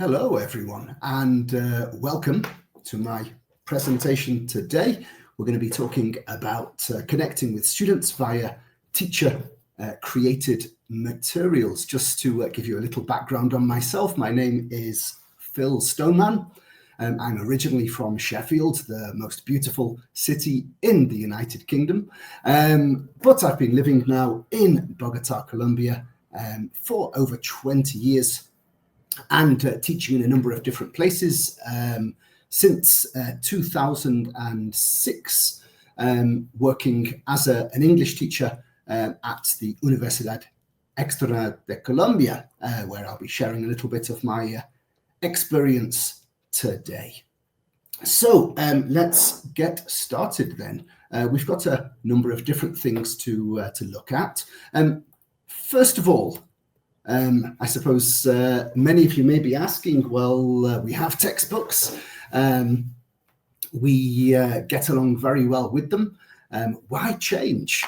Hello, everyone, and welcome to my presentation today. We're going to be talking about connecting with students via teacher-created materials. Just to give you a little background on myself, my name is Phil Stoneman. I'm originally from Sheffield, the most beautiful city in the United Kingdom, but I've been living now in Bogota, Colombia for over 20 years. And teaching in a number of different places since 2006, working as an English teacher at the Universidad Externado de Colombia, where I'll be sharing a little bit of my experience today. So let's get started then. We've got a number of different things to look at. First of all, I suppose many of you may be asking, well, we have textbooks, we get along very well with them, why change?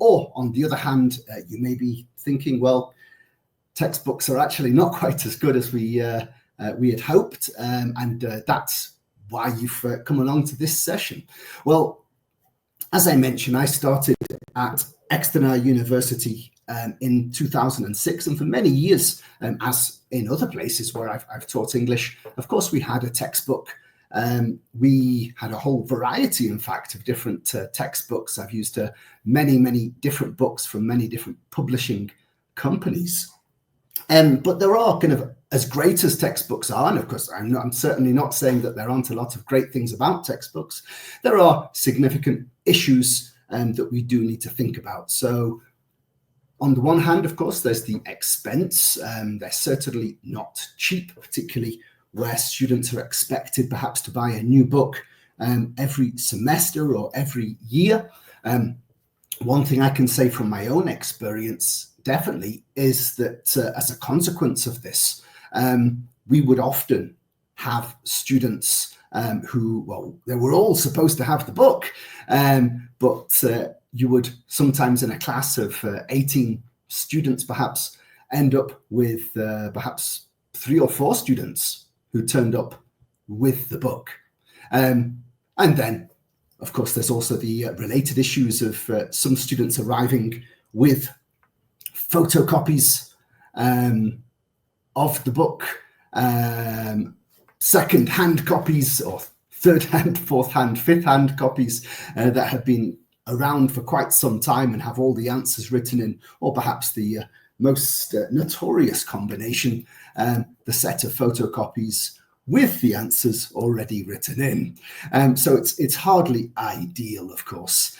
Or on the other hand, you may be thinking, well, textbooks are actually not quite as good as we had hoped, and that's why you've come along to this session. Well, as I mentioned, I started at Externado University in 2006, and for many years, as in other places where I've taught English, of course, we had a textbook. We had a whole variety, in fact, of different textbooks. I've used many different books from many different publishing companies. But there are kind of, as great as textbooks are, and of course, I'm certainly not saying that there aren't a lot of great things about textbooks, there are significant issues that we do need to think about. So on the one hand, of course, there's the expense. They're certainly not cheap, particularly where students are expected perhaps to buy a new book every semester or every year. One thing I can say from my own experience, definitely, is that as a consequence of this, we would often have students who, well, they were all supposed to have the book, but you would sometimes in a class of 18 students perhaps end up with perhaps 3 or 4 students who turned up with the book. And then, of course, there's also the related issues of some students arriving with photocopies of the book, second-hand copies or third-hand, fourth-hand, fifth-hand copies that have been around for quite some time and have all the answers written in, or perhaps the most notorious combination, the set of photocopies with the answers already written in. So it's hardly ideal, of course.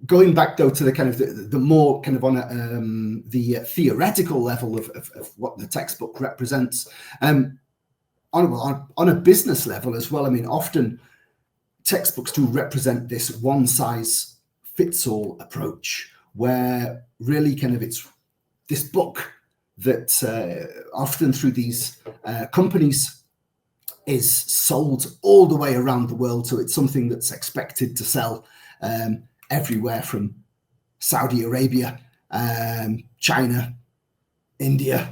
Going back though to the kind of the more kind of on the theoretical level of what the textbook represents, on a business level as well. I mean, often textbooks do represent this one-size-fits-all approach, where really kind of it's this book that often through these companies is sold all the way around the world. So it's something that's expected to sell everywhere from Saudi Arabia, China, India,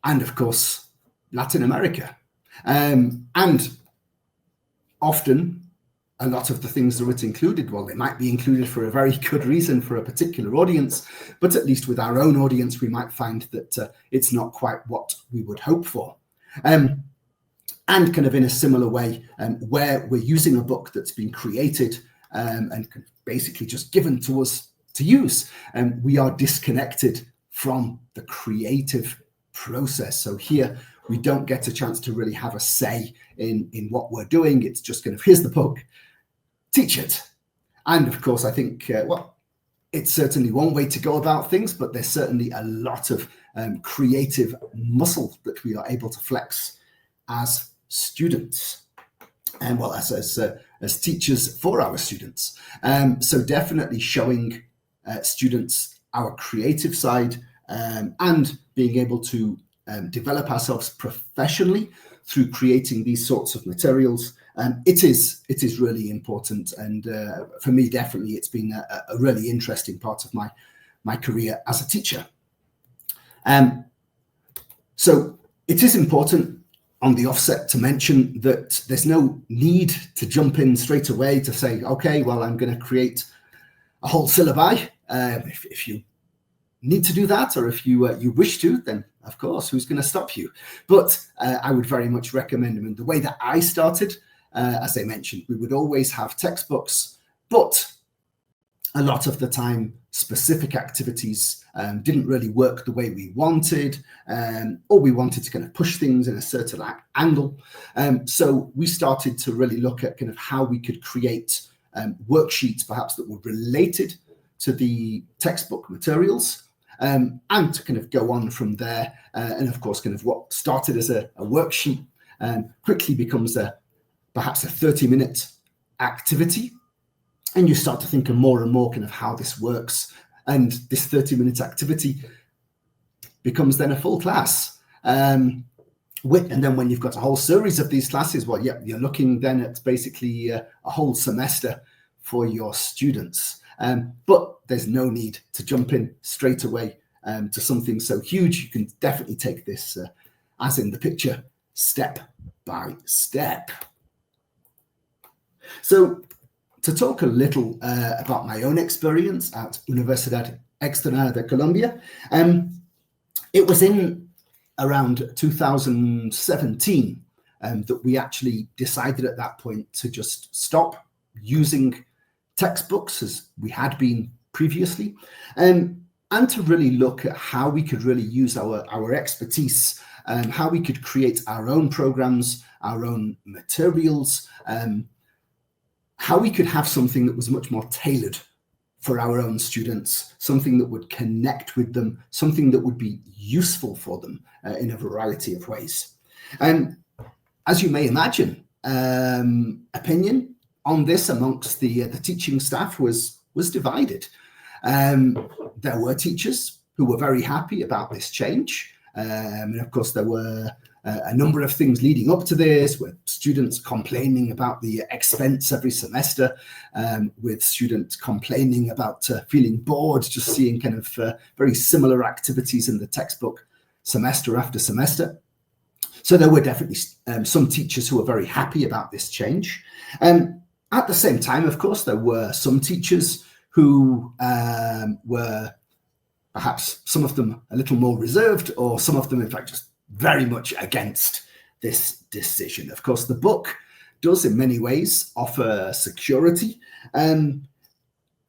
and of course, Latin America. And often, a lot of the things that are included, well, they might be included for a very good reason for a particular audience, but at least with our own audience, we might find that it's not quite what we would hope for. And kind of in a similar way, where we're using a book that's been created and basically just given to us to use, we are disconnected from the creative process. So here, we don't get a chance to really have a say in what we're doing. It's just kind of, here's the book, teach it. And of course, I think, well, it's certainly one way to go about things, but there's certainly a lot of creative muscle that we are able to flex as students, and well, as teachers for our students. So definitely showing students our creative side and being able to develop ourselves professionally through creating these sorts of materials. It is really important, and for me, definitely, it's been a really interesting part of my career as a teacher. So it is important on the offset to mention that there's no need to jump in straight away to say, okay, well, I'm going to create a whole syllabi. If you need to do that, or if you wish to, then of course, who's going to stop you? But I would very much recommend, I mean, the way that I started, as I mentioned, we would always have textbooks, but a lot of the time, specific activities didn't really work the way we wanted, or we wanted to kind of push things in a certain angle. So we started to really look at kind of how we could create worksheets, perhaps that were related to the textbook materials, and to kind of go on from there. And of course, kind of what started as a worksheet quickly becomes perhaps a 30-minute activity. And you start to think of more and more kind of how this works. And this 30-minute activity becomes then a full class. And then when you've got a whole series of these classes, well, yeah, you're looking then at basically a whole semester for your students. But there's no need to jump in straight away to something so huge. You can definitely take this, as in the picture, step by step. So to talk a little about my own experience at Universidad Externado de Colombia, it was in around 2017 that we actually decided at that point to just stop using textbooks as we had been previously, and to really look at how we could really use our expertise, how we could create our own programs, our own materials, how we could have something that was much more tailored for our own students, something that would connect with them, something that would be useful for them in a variety of ways. And as you may imagine, opinion on this amongst the teaching staff was divided. There were teachers who were very happy about this change. And of course, there were a number of things leading up to this, with students complaining about the expense every semester, with students complaining about feeling bored, just seeing kind of very similar activities in the textbook semester after semester. So there were definitely some teachers who were very happy about this change. At the same time, of course, there were some teachers who were perhaps, some of them a little more reserved, or some of them, in fact, just very much against this decision. Of course, the book does in many ways offer security, and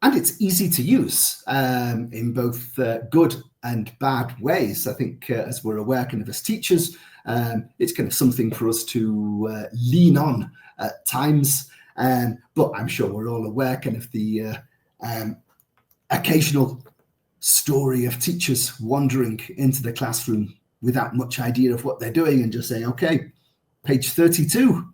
it's easy to use in both good and bad ways. I think as we're aware, kind of as teachers, it's kind of something for us to lean on at times. But I'm sure we're all aware kind of the occasional story of teachers wandering into the classroom without much idea of what they're doing and just saying, okay, page 32,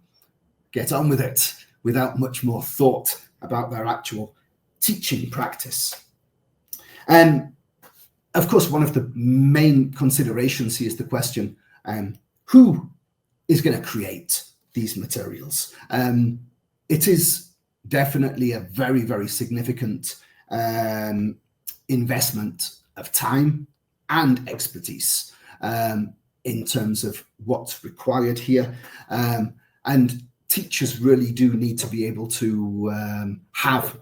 get on with it, without much more thought about their actual teaching practice. And of course, one of the main considerations here is the question, who is going to create these materials? It is definitely a very, very significant investment of time and expertise in terms of what's required here. And teachers really do need to be able to have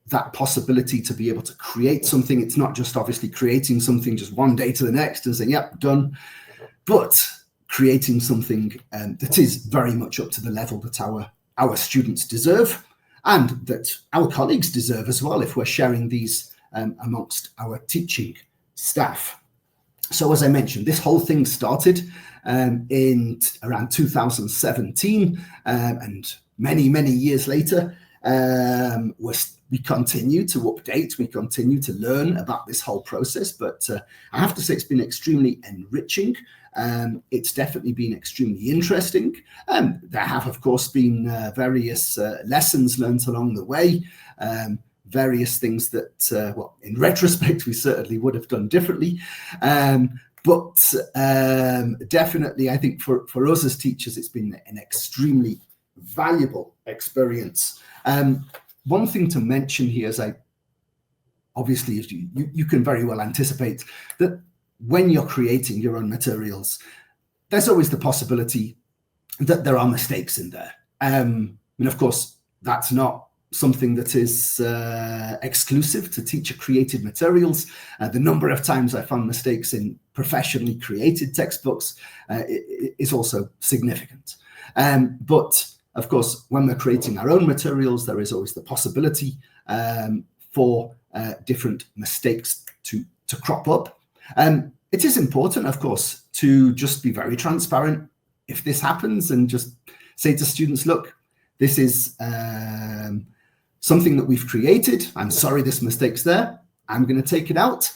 that possibility to be able to create something. It's not just obviously creating something just one day to the next and saying, yep, done, but creating something that is very much up to the level that our students deserve, and that our colleagues deserve as well, if we're sharing these amongst our teaching staff. So as I mentioned, this whole thing started in around 2017, and many, many years later, we continue to update, we continue to learn about this whole process, but I have to say it's been extremely enriching. It's definitely been extremely interesting. There have, of course, been various lessons learned along the way, various things that, well, in retrospect, we certainly would have done differently. But definitely, I think for us as teachers, it's been an extremely valuable experience. One thing to mention here is obviously, as you can very well anticipate, that when you're creating your own materials, there's always the possibility that there are mistakes in there. And of course, that's not something that is exclusive to teacher-created materials. The number of times I found mistakes in professionally created textbooks is also significant. But of course, when we're creating our own materials, there is always the possibility for different mistakes to crop up. It is important, of course, to just be very transparent if this happens and just say to students, look, this is something that we've created. I'm sorry this mistake's there. I'm going to take it out.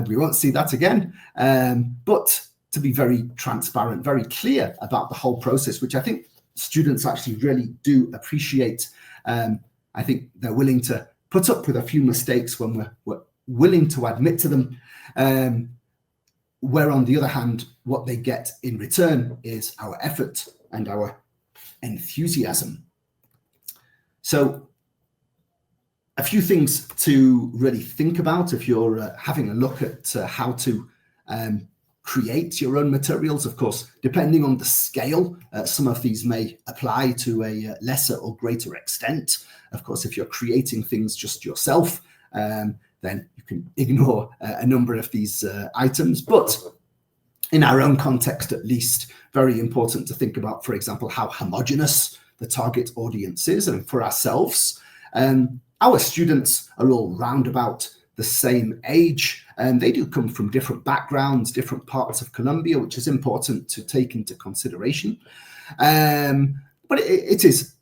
We won't see that again. But to be very transparent, very clear about the whole process, which I think students actually really do appreciate. I think they're willing to put up with a few mistakes when we're willing to admit to them. Where on the other hand, what they get in return is our effort and our enthusiasm. So a few things to really think about if you're having a look at how to create your own materials. Of course, depending on the scale, some of these may apply to a lesser or greater extent. Of course, if you're creating things just yourself, then you can ignore a number of these items. But in our own context, at least, very important to think about, for example, how homogeneous the target audience is. And for ourselves, our students are all round about the same age, and they do come from different backgrounds, different parts of Colombia, which is important to take into consideration. But it is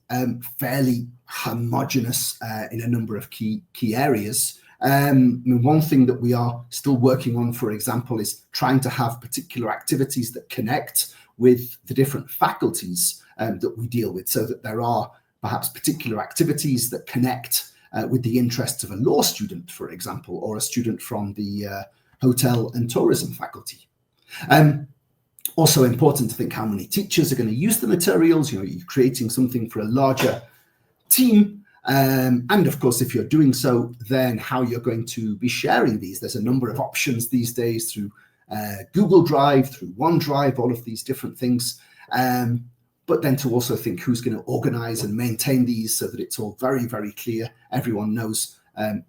fairly homogeneous in a number of key areas. One thing that we are still working on, for example, is trying to have particular activities that connect with the different faculties that we deal with, so that there are perhaps particular activities that connect with the interests of a law student, for example, or a student from the hotel and tourism faculty. Also important to think how many teachers are going to use the materials. You're creating something for a larger team. And of course, if you're doing so, then how you're going to be sharing these. There's a number of options these days through Google Drive, through OneDrive, all of these different things. But then to also think who's going to organize and maintain these so that it's all very, very clear. Everyone knows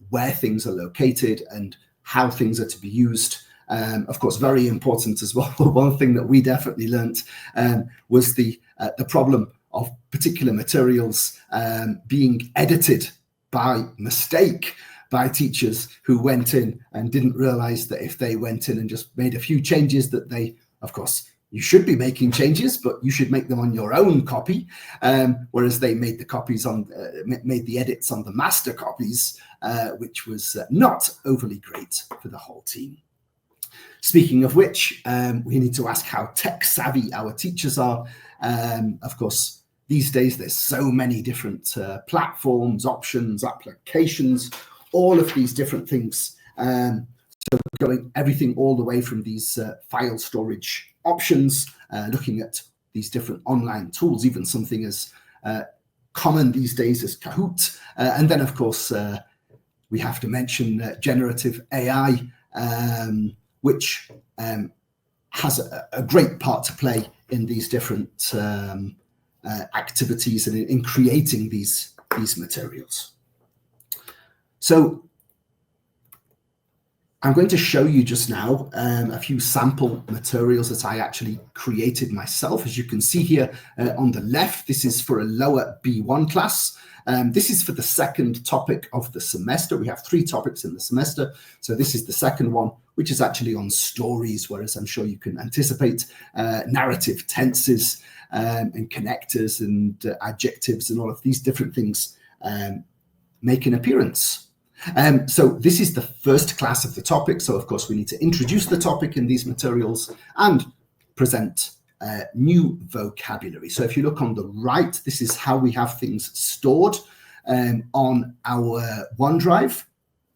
where things are located and how things are to be used. Of course, very important as well. One thing that we definitely learnt was the problem of particular materials being edited by mistake by teachers who went in and didn't realize that if they went in and just made a few changes that they, of course, you should be making changes, but you should make them on your own copy, whereas they made the copies on, made the edits on the master copies, which was not overly great for the whole team. Speaking of which, we need to ask how tech savvy our teachers are. Of course, these days there's so many different platforms, options, applications, all of these different things. So going everything all the way from these file storage options, looking at these different online tools, even something as common these days as Kahoot. And then, of course, we have to mention generative AI, which has a great part to play in these different activities and in creating these materials. So I'm going to show you just now a few sample materials that I actually created myself. As you can see here on the left, this is for a lower B1 class. This is for the second topic of the semester. We have 3 topics in the semester. So this is the second one, which is actually on stories, whereas I'm sure you can anticipate narrative tenses and connectors and adjectives and all of these different things make an appearance. So this is the first class of the topic. So of course we need to introduce the topic in these materials and present new vocabulary. So if you look on the right, this is how we have things stored on our OneDrive.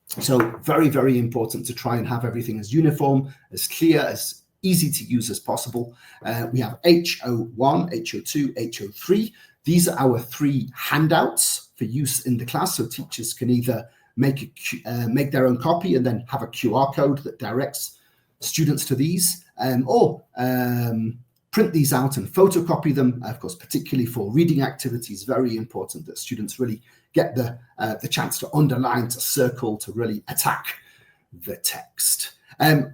So very, very important to try and have everything as uniform, as clear, as easy to use as possible. We have HO1, HO2, HO3. These are our 3 handouts for use in the class. So teachers can either make their own copy and then have a QR code that directs students to these, or print these out and photocopy them. Of course, particularly for reading activities, very important that students really get the chance to underline, to circle, to really attack the text.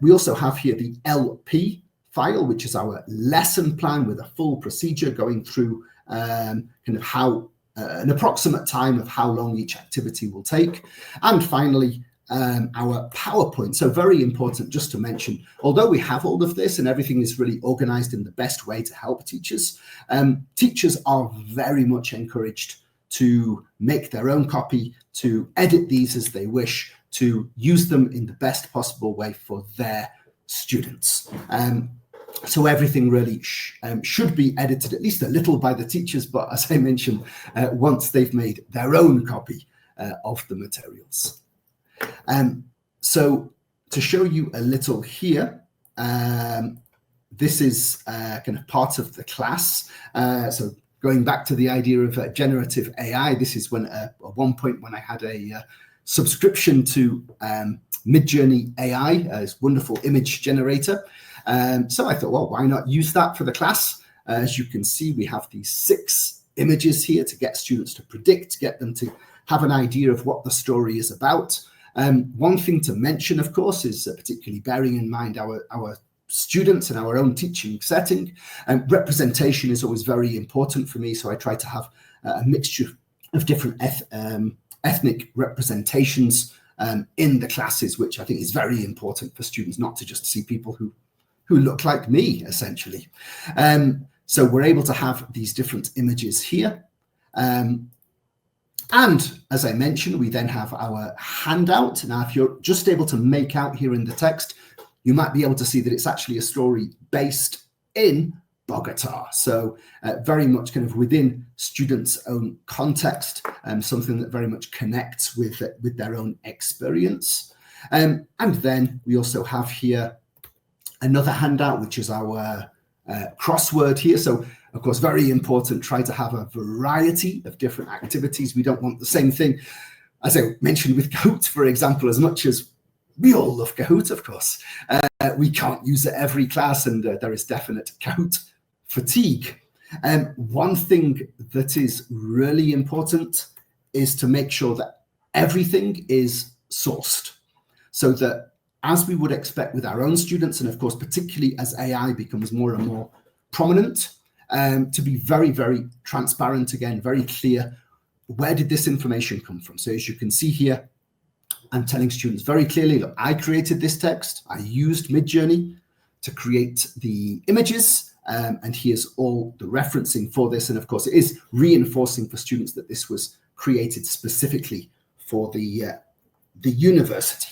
We also have here the LP file, which is our lesson plan with a full procedure going through kind of how an approximate time of how long each activity will take. And finally, our PowerPoint. So very important just to mention, although we have all of this and everything is really organized in the best way to help teachers, teachers are very much encouraged to make their own copy, to edit these as they wish, to use them in the best possible way for their students. So everything really should be edited at least a little by the teachers, but as I mentioned, once they've made their own copy of the materials. So to show you a little here, this is kind of part of the class. So going back to the idea of generative AI, this is when at one point when I had a subscription to Midjourney AI, this wonderful image generator. So I thought, well, why not use that for the class? As you can see, we have these 6 images here to get students to predict, get them to have an idea of what the story is about. One thing to mention, of course, is particularly bearing in mind our students and our own teaching setting. Representation is always very important for me, so I try to have a mixture of different ethnic representations in the classes, which I think is very important for students, not to just see people who look like me, essentially. So we're able to have these different images here. And as I mentioned, we then have our handout. Now, if you're just able to make out here in the text, you might be able to see that it's actually a story based in Bogota. So very much kind of within students' own context, something that very much connects with their own experience. And then we also have here another handout, which is our crossword here. So, of course, very important, try to have a variety of different activities. We don't want the same thing, as I mentioned with Kahoot, for example, as much as we all love Kahoot, of course. We can't use it every class, and there is definite Kahoot fatigue. One thing that is really important is to make sure that everything is sourced, so that as we would expect with our own students, and of course, particularly as AI becomes more and more prominent, to be very, very transparent, again, very clear, where did this information come from? So as you can see here, I'm telling students very clearly, look, I created this text, I used Midjourney to create the images, and here's all the referencing for this. And of course, it is reinforcing for students that this was created specifically for the university.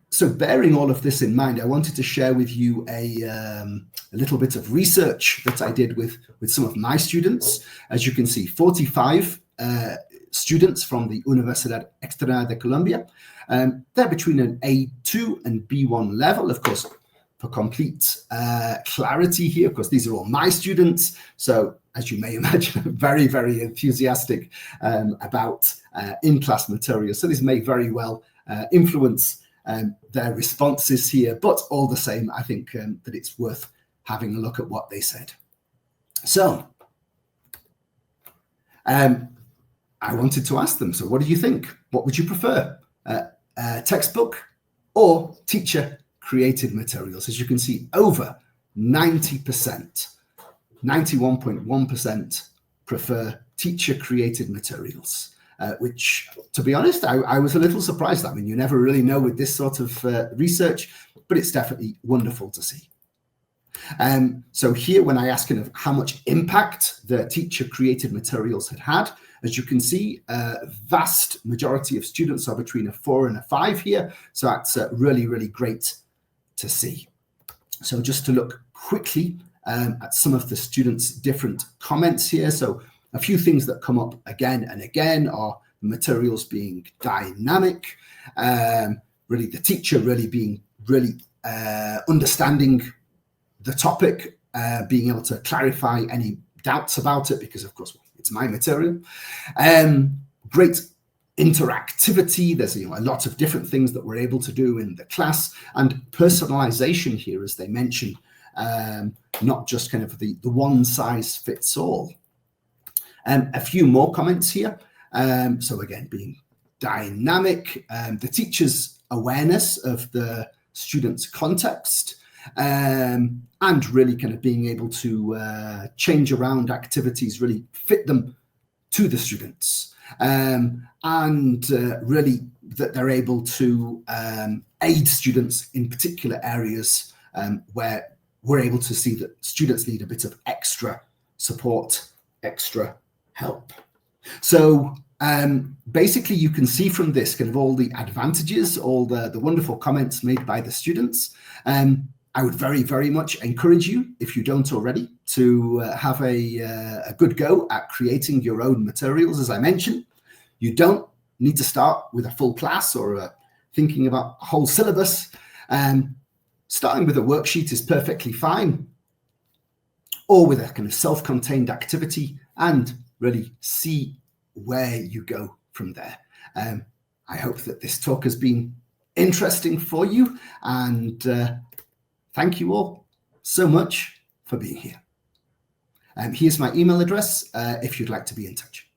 So bearing all of this in mind, I wanted to share with you a little bit of research that I did with some of my students. As you can see, 45 students from the Universidad Externado de Colombia. They're between an A2 and B1 level, of course, for complete clarity here. Of course, these are all my students. So as you may imagine, very, very enthusiastic about in-class material. So this may very well influence their responses here, but all the same, I think that it's worth having a look at what they said. So I wanted to ask them, so what do you think? What would you prefer? Textbook or teacher created materials? As you can see, over 90%, 91.1% prefer teacher created materials. Which, to be honest, I was a little surprised. I mean, you never really know with this sort of research, but it's definitely wonderful to see. So here, when I ask kind of how much impact the teacher-created materials had, as you can see, a vast majority of students are between a 4 and a 5 here. So that's really, really great to see. So just to look quickly at some of the students' different comments here. So a few things that come up again and again are the materials being dynamic, really the teacher really being understanding the topic, being able to clarify any doubts about it, because of course it's my material. Great interactivity. There's a lot of different things that we're able to do in the class, and personalization here, as they mention, not just kind of the one size fits all. A few more comments here. So again, being dynamic, the teacher's awareness of the student's context, and really kind of being able to change around activities, really fit them to the students, and really that they're able to aid students in particular areas where we're able to see that students need a bit of extra support, extra help. So basically you can see from this kind of all the advantages, all the wonderful comments made by the students. I would very, very much encourage you, if you don't already, to have a good go at creating your own materials. As I mentioned, you don't need to start with a full class or thinking about a whole syllabus. Starting with a worksheet is perfectly fine, or with a kind of self-contained activity, and really see where you go from there. I hope that this talk has been interesting for you, and thank you all so much for being here. Here's my email address if you'd like to be in touch.